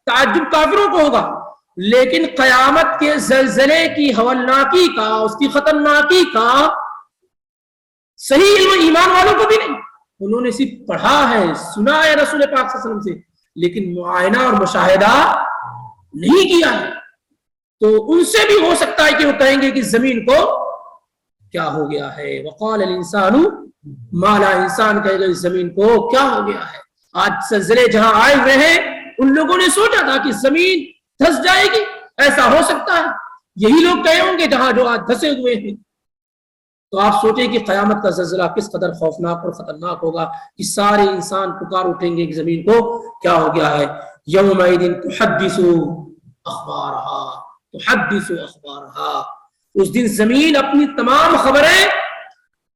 تعجب کافروں کو ہوگا، لیکن قیامت کے زلزلے کی ہولناکی کا، اس کی خطرناکی کا صحیح علم ایمان والوں کو بھی نہیں. انہوں نے صرف پڑھا ہے، سنا ہے رسول پاک صلی اللہ علیہ وسلم سے، لیکن معائنہ اور مشاہدہ نہیں کیا ہے. تو ان سے بھی ہو سکتا ہے کہ وہ کہیں گے کہ زمین کو کیا ہو گیا ہے. وقال الانسان ما لا، انسان کہے گا اس زمین کو کیا ہو گیا ہے. آج زلزلے جہاں آئے ہوئے ہیں ان لوگوں نے سوچا تھا کہ زمین دھس جائے گی، ایسا ہو سکتا ہے. یہی لوگ کہے ہوں گے جہاں جو آج دھسے ہوئے ہیں. تو آپ سوچیں کہ قیامت کا زلزلہ کس قدر خوفناک اور خطرناک ہوگا کہ سارے انسان پکار اٹھیں گے کہ زمین کو کیا ہو گیا ہے. یومئذ تحدث اخبارہا، تحدث اخبارہا، اس دن زمین اپنی تمام خبریں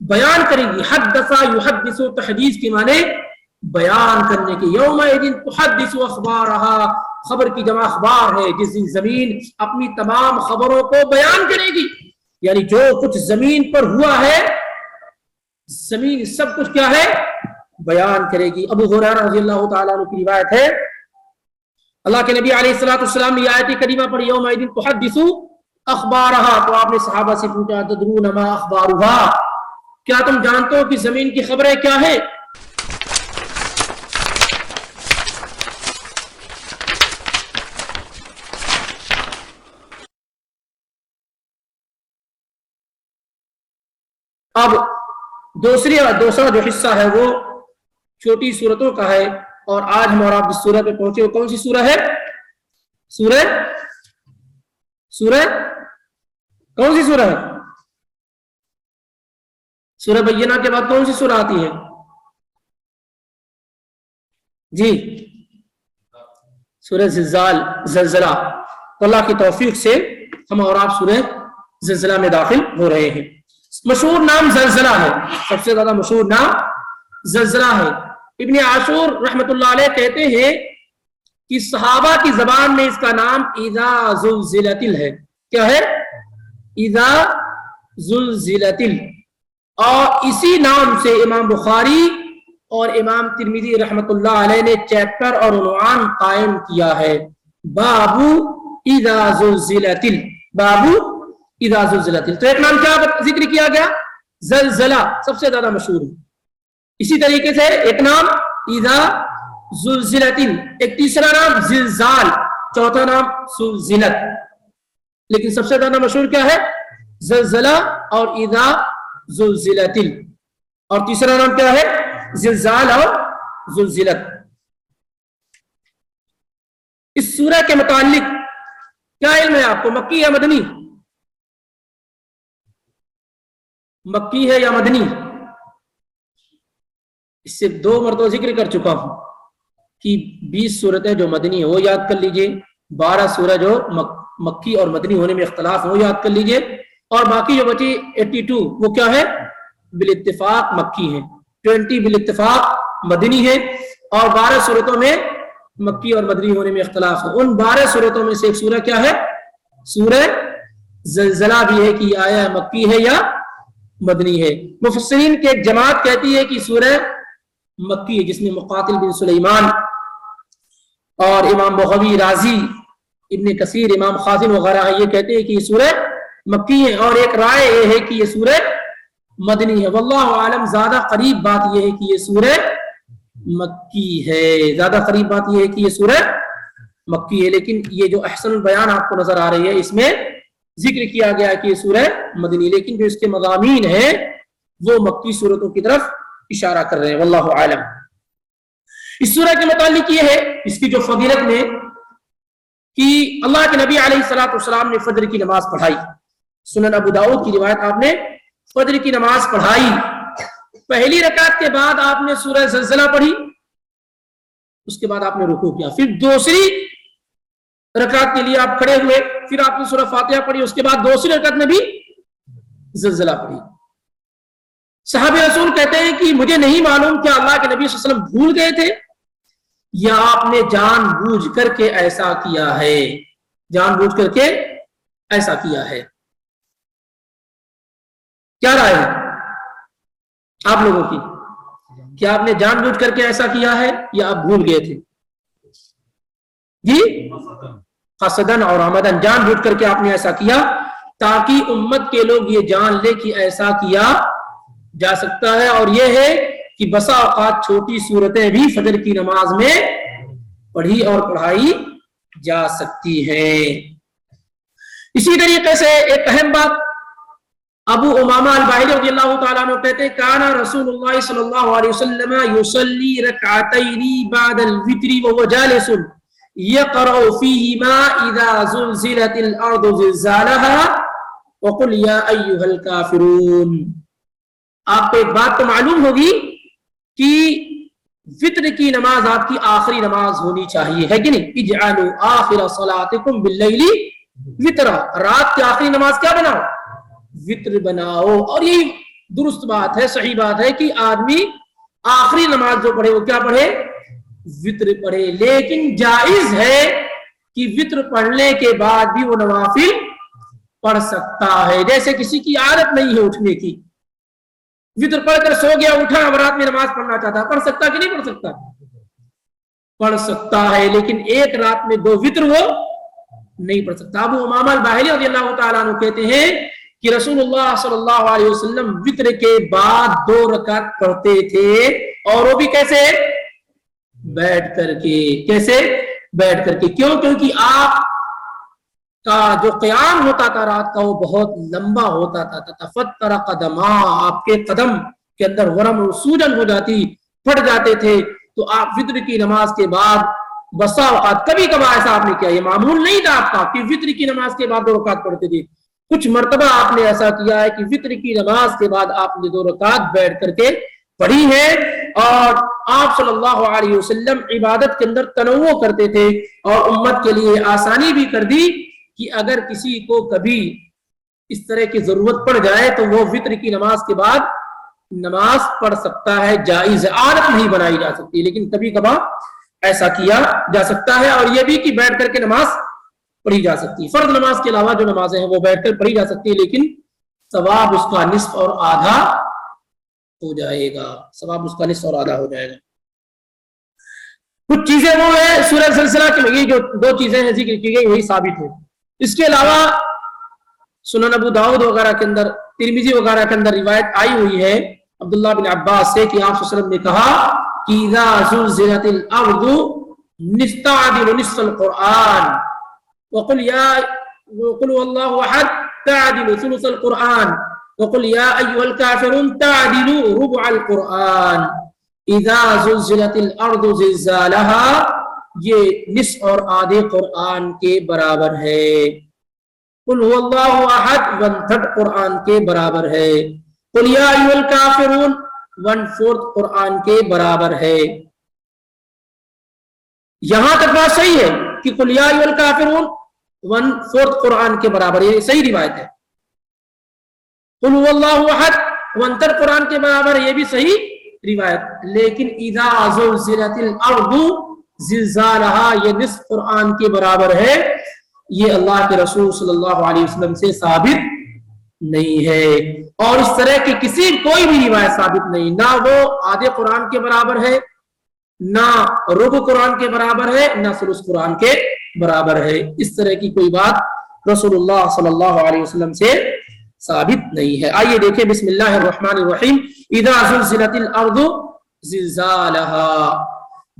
بیان کرے گی. حدث یحدث، تحدیث کے معنی بیان کرنے کے. یومئذ تحدث اخبارہا، خبر کی جمع اخبار ہے، جس دن زمین اپنی تمام خبروں کو بیان کرے گی. یعنی جو کچھ زمین پر ہوا ہے زمین سب کچھ کیا ہے بیان کرے گی. ابو ہریرہ رضی اللہ تعالیٰ عنہ کی روایت ہے، اللہ کے نبی علیہ الصلوۃ والسلام نے آیت کریمہ پڑھی یومئذ تحدث اخبارہا. تو آپ نے صحابہ سے پوچھا تدرون ما اخبارہا، کیا تم جانتے ہو کہ زمین کی خبریں کیا ہے؟ اب دوسرا جو حصہ ہے وہ چھوٹی سورتوں کا ہے، اور آج ہم اور آپ جس سورہ پہ پہنچے وہ کون سی سورہ ہے؟ سورہ کون سی سورہ ہے؟ سورہ بینہ کے بعد کون سی سورہ آتی ہے جی؟ سورہ زلزلہ. تو اللہ کی توفیق سے ہم اور آپ سورہ زلزلہ میں داخل ہو رہے ہیں. مشہور نام زلزلہ ہے، سب سے زیادہ مشہور نام زلزلہ ہے. ابن عاشور رحمت اللہ علیہ کہتے ہیں کہ صحابہ کی زبان میں اس کا نام اذا زلزلت ہے. کیا ہے؟ اذا زلزلت. اور اسی نام سے امام بخاری اور امام ترمذی رحمت اللہ علیہ نے چیپٹر اور عنوان قائم کیا ہے، باب اذا زلزلت، باب اذا زلزلت. تو ایک نام کیا ذکر کیا گیا؟ زلزلہ سب سے زیادہ مشہور ہے. اسی طریقے سے ایک نام اذا زلزلت، ایک تیسرا نام زلزال، چوتھا نام زلزلت. لیکن سب سے زیادہ مشہور کیا ہے؟ زلزلہ اور اذا زلزلت. اور تیسرا نام کیا ہے؟ زلزال اور زلزلت. اس سورہ کے متعلق کیا علم ہے آپ کو؟ مکی یا مدنی؟ مکی ہے یا مدنی؟ اس سے 2 مرتبہ ذکر کر چکا ہوں کہ 20 صورتیں جو مدنی ہیں وہ یاد کر لیجئے، 12 سورہ جو مکی اور مدنی ہونے میں اختلاف ہے وہ یاد کر لیجئے، اور باقی جو بچی 82 وہ کیا ہے؟ بالاتفاق مکی ہے. 20 بالاتفاق مدنی ہے، اور 12 صورتوں میں مکی اور مدنی ہونے میں اختلاف ہے. ان 12 صورتوں میں سے ایک سورہ کیا ہے؟ سورہ زلزلہ بھی ہے کہ یہ آیا مکی ہے یا مدنی ہے. مفسرین کی ایک جماعت کہتی ہے کہ سورہ مکی ہے، جس میں مقاتل بن سلیمان اور امام بغوی، رازی، ابن کثیر، امام خازن وغیرہ یہ کہتے ہیں کہ یہ سورہ مکی ہے. اور ایک رائے یہ ہے کہ یہ سورہ مدنی ہے. واللہ عالم، زیادہ قریب بات یہ ہے کہ یہ سورہ مکی ہے، زیادہ قریب بات یہ ہے کہ یہ سورہ مکی ہے. لیکن یہ جو احسن بیان آپ کو نظر آ رہی ہے اس میں ذکر کیا گیا کہ یہ سورہ مدنی، لیکن جو اس کے مضامین ہیں وہ مکی سورتوں کی طرف اشارہ کر رہے ہیں. واللہ عالم. اس سورہ کے متعلق یہ ہے، اس کی جو فضیلت میں کہ اللہ کے نبی علیہ الصلوۃ والسلام نے فجر کی نماز پڑھائی. سنن ابو داؤد کی روایت، آپ نے فجر کی نماز پڑھائی. پہلی رکعت کے بعد آپ نے سورہ زلزلہ پڑھی، اس کے بعد آپ نے رکوع کیا. پھر دوسری رکعت کے لیے آپ کھڑے ہوئے، پھر آپ نے سورہ فاتحہ پڑھی، اس کے بعد دوسری رکعت میں بھی زلزلہ پڑھی. صحابہ رسول کہتے ہیں کہ مجھے نہیں معلوم کہ اللہ کے نبی صلی اللہ علیہ وسلم بھول گئے تھے یا آپ نے جان بوجھ کر کے ایسا کیا ہے، جان بوجھ کر کے ایسا کیا ہے. کیا رائے ہے آپ لوگوں کی؟ کیا آپ نے جان بوجھ کر کے ایسا کیا ہے یا آپ بھول گئے تھے؟ جی قصدن اور آمدن، جان بوجھ کر کے آپ نے ایسا کیا تاکہ امت کے لوگ یہ جان لے کہ ایسا کیا جا سکتا ہے. اور یہ ہے کہ بسا اوقات چھوٹی صورتیں بھی فجر کی نماز میں پڑھی اور پڑھائی جا سکتی ہیں. اسی طریقے سے ایک اہم بات ابو امامہ الباہلی رضی اللہ تعالیٰ عنہ کہتے ہیں کان رسول اللہ صلی اللہ علیہ وسلم یصلی رکعتین بعد الوتر وهو جالس یقرأ فیہما اذا زلزلت الارض زلزالها وقل یا ایھا الکافرون. آپ کو ایک بات تو معلوم ہوگی کہ وتر کی نماز آپ کی آخری نماز ہونی چاہیے، ہے کہ نہیں؟ اجعلوا آخر صلاتکم باللیل وترا، رات کی آخری نماز کیا بناؤ؟ وتر بناؤ. اور یہی درست بات ہے، صحیح بات ہے کہ آدمی آخری نماز جو پڑھے وہ کیا پڑھے؟ وتر پڑھے. لیکن جائز ہے کہ وتر پڑھنے کے بعد بھی وہ نوافل پڑھ سکتا ہے. جیسے کسی کی عادت نہیں ہے اٹھنے کی، وتر پڑھ کر سو گیا، اٹھا اب رات میں نماز پڑھنا چاہتا، پڑھ سکتا کہ نہیں پڑھ سکتا؟ پڑھ سکتا ہے، لیکن ایک رات میں 2 وتر وہ نہیں پڑھ سکتا. ابو امامہ الباہلی رضی اللہ تعالیٰ عنہ کہتے ہیں کہ رسول اللہ صلی اللہ علیہ وسلم وتر کے بعد 2 رکعت پڑھتے تھے، اور وہ بھی کیسے؟ بیٹھ کر کے. کیسے؟ بیٹھ کر کے. کیوں؟ کیونکہ آپ کا جو قیام ہوتا تھا رات کا وہ بہت لمبا ہوتا تھا. تفتر قدما، آپ کے قدم کے اندر ورم و سوجن ہو جاتی، پھٹ جاتے تھے. تو آپ وتر کی نماز کے بعد بسا اوقات کبھی کبھار ایسا آپ نے کیا، یہ معمول نہیں تھا آپ کا کہ وتر کی نماز کے بعد 2 رکعت پڑھتے تھے. کچھ مرتبہ آپ نے ایسا کیا ہے کہ وتر کی نماز کے بعد آپ نے 2 رکعت بیٹھ کر کے پڑھی ہے. اور آپ صلی اللہ علیہ وسلم عبادت کے اندر تنوع کرتے تھے اور امت کے لیے آسانی بھی کر دی کہ اگر کسی کو کبھی اس طرح کی ضرورت پڑ جائے تو وہ وتر کی نماز کے بعد نماز پڑھ سکتا ہے. جائز، عادت نہیں بنائی جا سکتی، لیکن کبھی کبھار ایسا کیا جا سکتا ہے. اور یہ بھی کہ بیٹھ کر کے نماز پڑھی جا سکتی ہے. فرض نماز کے علاوہ جو نمازیں ہیں وہ بیٹھ کر پڑھی جا سکتی ہے، لیکن ثواب اس کا نصف اور آدھا ہو جائے گا. ثواب اس کا نصف اور آدھا ہو جائے گا. کچھ چیزیں وہ ہیں سورہ زلزلہ کے میں، جو 2 چیزیں ہیں ذکر کی گئی وہی ثابت ہے. اس کے علاوہ سنن ابو داؤد وغیرہ کے اندر، ترمذی وغیرہ کے اندر روایت آئی ہوئی ہے عبداللہ بن عباس سے کہ آپ صلی اللہ علیہ وسلم نے کہا کہ اذا زلزلت الارض نستعدل نصف القرآن وقل واللہ احد تعدل ثلث القرآن وقل یا ایھا الکافرون تعدل ربع القرآن. اذا زلزلت الارض زلزالها یہ نصف اور آدھے قرآن کے برابر ہے. قل هو اللہ احد 1/3 قرآن کے برابر ہے. قل یا ایھا الکافرون 1/4 قرآن کے برابر ہے. یہاں تک بات صحیح ہے کہ قل یا ایھا الکافرون 1/4 قرآن کے برابر، یہ صحیح روایت ہے. قل هو اللہ احد 1/3 قرآن کے برابر، یہ بھی صحیح روایت. لیکن اذا زلزلت الارض زلزالها یہ نصف قرآن کے برابر ہے، یہ اللہ کے رسول صلی اللہ علیہ وسلم سے ثابت نہیں ہے. اور اس طرح کی کوئی بھی روایت ثابت نہیں، نہ وہ آدھے قرآن کے برابر ہے، نہ ربع قرآن کے برابر ہے، نہ ثلث قرآن کے برابر ہے. اس طرح کی کوئی بات رسول اللہ صلی اللہ علیہ وسلم سے ثابت نہیں ہے. آئیے دیکھیں بسم اللہ الرحمن الرحیم. اذا زلزلت الارض زلزالها،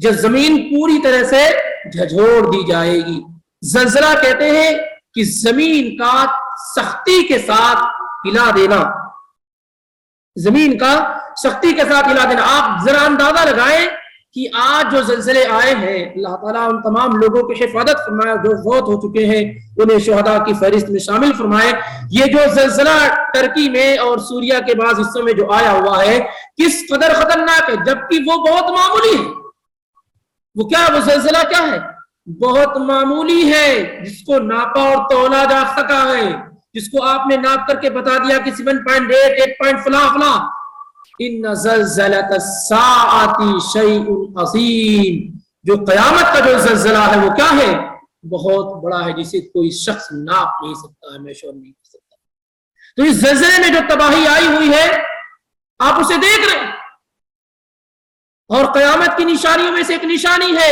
جب زمین پوری طرح سے جھنجھوڑ دی جائے گی. زلزلہ کہتے ہیں کہ زمین کا سختی کے ساتھ ہلا دینا، زمین کا سختی کے ساتھ ہلا دینا. آپ ذرا اندازہ لگائیں کہ آج جو زلزلے آئے ہیں، اللہ تعالیٰ ان تمام لوگوں کی حفاظت فرمائے جو فوت ہو چکے ہیں، انہیں شہداء کی فہرست میں شامل فرمائے. یہ جو زلزلہ ترکی میں اور سوریا کے بعض حصوں میں جو آیا ہوا ہے کس قدر خطرناک ہے، جبکہ وہ بہت معمولی ہے. وہ کیا، وہ زلزلہ کیا ہے؟ بہت معمولی ہے، جس کو ناپا اور تولا جا سکا ہے، جس کو آپ نے ناپ کر کے بتا دیا کہ 7.8 8 پوائنٹ فلاں فلاں. ان زلزلۃ الساعۃ شیء عظیم، جو قیامت کا جو زلزلہ ہے وہ کیا ہے؟ بہت بڑا ہے، جسے کوئی شخص ناپ نہیں سکتا ہے، میشر نہیں کر سکتا. تو اس زلزلے میں جو تباہی آئی ہوئی ہے آپ اسے دیکھ رہے ہیں، اور قیامت کی نشانیوں میں سے ایک نشانی ہے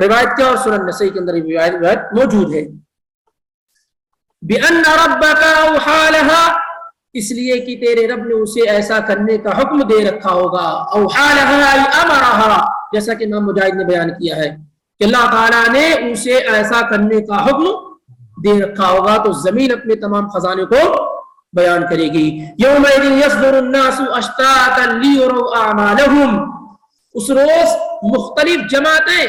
روایت کیا اور سنن نسائی کے اندر یہ روایت موجود ہے. بِأَنَّ رَبَّكَ أَوْحَىٰ لَهَا، اس لیے کہ تیرے رب نے اسے ایسا کرنے کا حکم دے رکھا ہوگا. اوحیٰ لہا ای امرہا، جیسا کہ امام مجاہد نے بیان کیا ہے کہ اللہ تعالیٰ نے اسے ایسا کرنے کا حکم دے رکھا ہوگا. تو زمین اپنے تمام خزانے کو بیان کرے گی. یومئذ یصدر الناس اشتاتا لیروا اعمالہم، اس روز مختلف جماعتیں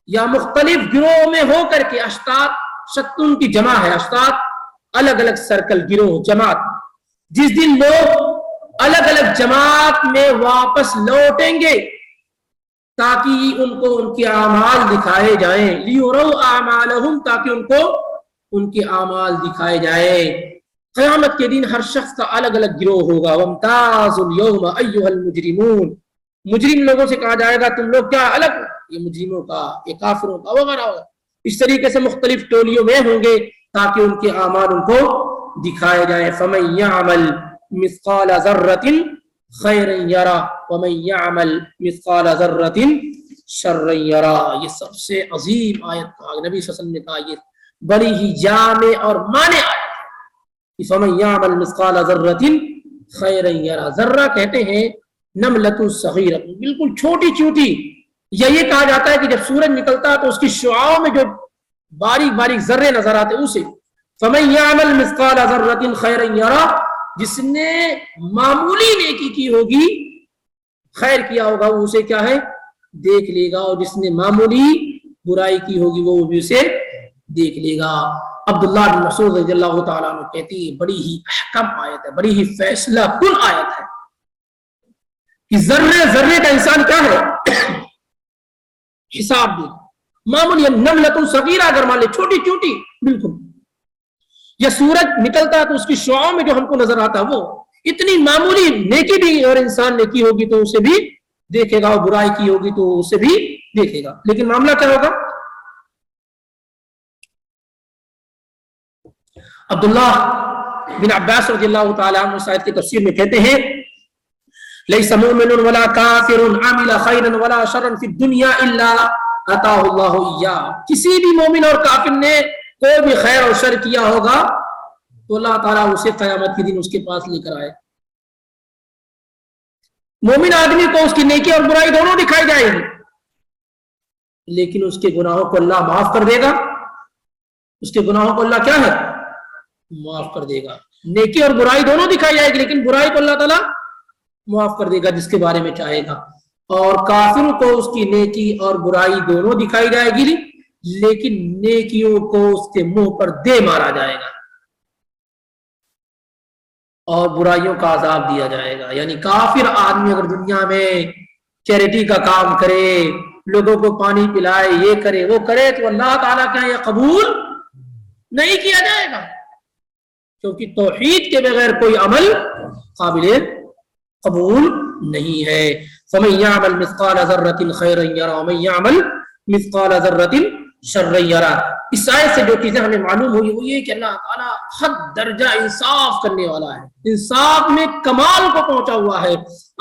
یا مختلف گروہوں میں ہو کر کے، اشتات شتن کی جمع ہے، اشتات الگ الگ سرکل، گروہ، جماعت، جس دن لوگ الگ الگ جماعت میں واپس لوٹیں گے تاکہ ان کو ان کے اعمال دکھائے جائیں. لیروا اعمالہم، تاکہ ان کو ان کے اعمال دکھائے جائیں. قیامت کے دن ہر شخص کا الگ الگ گروہ ہوگا. وامتازوا اليوم ایھا المجرمون، مجرم لوگوں سے کہا جائے گا تم لوگ کیا الگ، یہ مجرموں کا، یہ کافروں کا وغیرہ وغیرہ. اس طریقے سے مختلف ٹولیوں میں ہوں گے تاکہ ان کے اعمال ان کو دکھائے جائیں. فمن یعمل مثقال ذرۃ خیرا یرا ومن یعمل مثقال ذرۃ شرا یرا. یہ سب سے عظیم آیت کہا، نبی صلی اللہ علیہ وسلم نے کہا یہ بڑی ہی جامع اور مانع آیت ہے. فمن یعمل مثقال ذرۃ خیرا یرا، ذرہ کہتے ہیں نملۃ صغیرہ، بالکل چھوٹی چھوٹی. یا یہ کہا جاتا ہے کہ جب سورج نکلتا ہے تو اس کی شعاعوں میں جو باریک باریک ذرے نظر آتے اسے. فمن یعمل مثقال ذرۃ خیرا یرا، جس نے معمولی نیکی کی ہوگی، خیر کیا ہوگا، وہ اسے کیا ہے دیکھ لے گا، اور جس نے معمولی برائی کی ہوگی وہ بھی اسے دیکھ لے گا. عبداللہ بن مسعود رضی اللہ تعالیٰ عنہ کہتے ہیں بڑی ہی احکم آیت ہے، بڑی ہی فیصلہ کن آیت ہے کہ ذرے ذرے کا انسان کیا ہے حساب دے. معمولی نملۃ صغیرہ اگر مان لے، چھوٹی چھوٹی بالکل. یا سورج نکلتا ہے تو اس کی شعاعوں میں جو ہم کو نظر آتا ہے وہ اتنی معمولی نیکی بھی اور انسان نے کی ہوگی تو اسے بھی دیکھے گا، اور برائی کی ہوگی تو اسے بھی دیکھے گا. لیکن معاملہ کیا ہوگا؟ عبداللہ بن عباس رضی اللہ تعالیٰ عنہ اس آیت کی تفسیر میں کہتے ہیں لیس مومن ولا کافر عمل خیرا ولا شرا فی الدنیا الا اتاہ اللہ ایاہ. کسی بھی مومن اور کافر نے کوئی بھی خیر اور شر کیا ہوگا تو اللہ تعالیٰ اسے قیامت کے دن اس کے پاس لے کر آئے. مومن آدمی کو اس کی نیکی اور برائی دونوں دکھائی جائے گی، لیکن اس کے گناہوں کو اللہ معاف کر دے گا. اس کے گناہوں کو اللہ کیا ہے معاف کر دے گا. نیکی اور برائی دونوں دکھائی جائے گی، لیکن برائی کو اللہ تعالیٰ معاف کر دے گا جس کے بارے میں چاہے گا. اور کافر کو اس کی نیکی اور برائی دونوں دکھائی جائے گی، لیکن نیکیوں کو اس کے منہ پر دے مارا جائے گا اور برائیوں کا عذاب دیا جائے گا. یعنی کافر آدمی اگر دنیا میں چیریٹی کا کام کرے، لوگوں کو پانی پلائے، یہ کرے وہ کرے، تو اللہ تعالیٰ کا یہ قبول نہیں کیا جائے گا، کیونکہ توحید کے بغیر کوئی عمل قابل قبول نہیں ہے. فمن یعمل مثقال ذرۃ خیرا یرا ومن یعمل مثقال ذرۃ شرا یرا. اس آیت سے جو چیزیں ہمیں معلوم ہوئی وہ یہ کہ اللہ تعالیٰ حد درجہ انصاف کرنے والا ہے، انصاف میں کمال کو پہنچا ہوا ہے.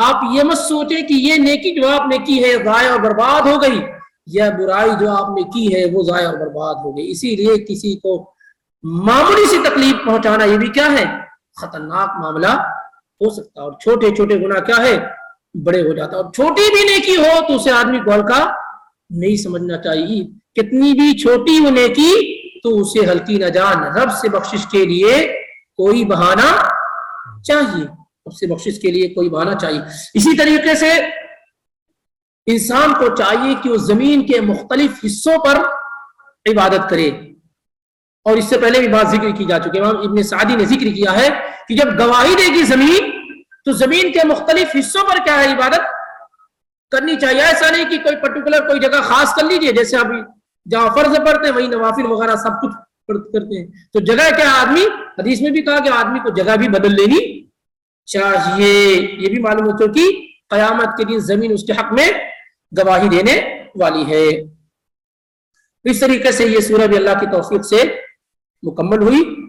آپ یہ مت سوچیں کہ یہ نیکی جو آپ نے کی ہے ضائع اور برباد ہو گئی، یا برائی جو آپ نے کی ہے وہ ضائع اور برباد ہو گئی. اسی لیے کسی کو معمولی سی تکلیف پہنچانا یہ بھی کیا ہے خطرناک معاملہ ہو سکتا ہے. اور چھوٹے چھوٹے گناہ کیا ہے بڑے ہو جاتا ہے. اور چھوٹی بھی نیکی ہو تو اسے آدمی کو ہلکا نہیں سمجھنا چاہیے. کتنی بھی چھوٹی وہ نیکی تو اسے ہلکی نہ جان. رب سے بخشش کے لیے کوئی بہانہ چاہیے، رب سے بخشش کے لیے کوئی بہانہ چاہیے. اسی طریقے سے انسان کو چاہیے کہ وہ زمین کے مختلف حصوں پر عبادت کرے. اور اس سے پہلے بھی بات ذکر کی جا چکی ہے، امام ابن سعدی نے ذکر کیا ہے کہ جب گواہی دے گی زمین تو زمین کے مختلف حصوں پر کیا ہے عبادت کرنی چاہیے. ایسا نہیں کہ کوئی پرٹیکولر کوئی جگہ خاص کر لیجئے، جیسے ابھی جہاں فرض پڑھتے ہیں وہی نوافل وغیرہ سب کچھ کرتے ہیں. تو جگہ کیا آدمی، حدیث میں بھی کہا کہ آدمی کو جگہ بھی بدل لینی چاہیے. یہ بھی معلوم ہو کہ قیامت کے دن زمین اس کے حق میں گواہی دینے والی ہے. اس طریقے سے یہ سورہ بھی اللہ کی توفیق سے مکمل ہوئی.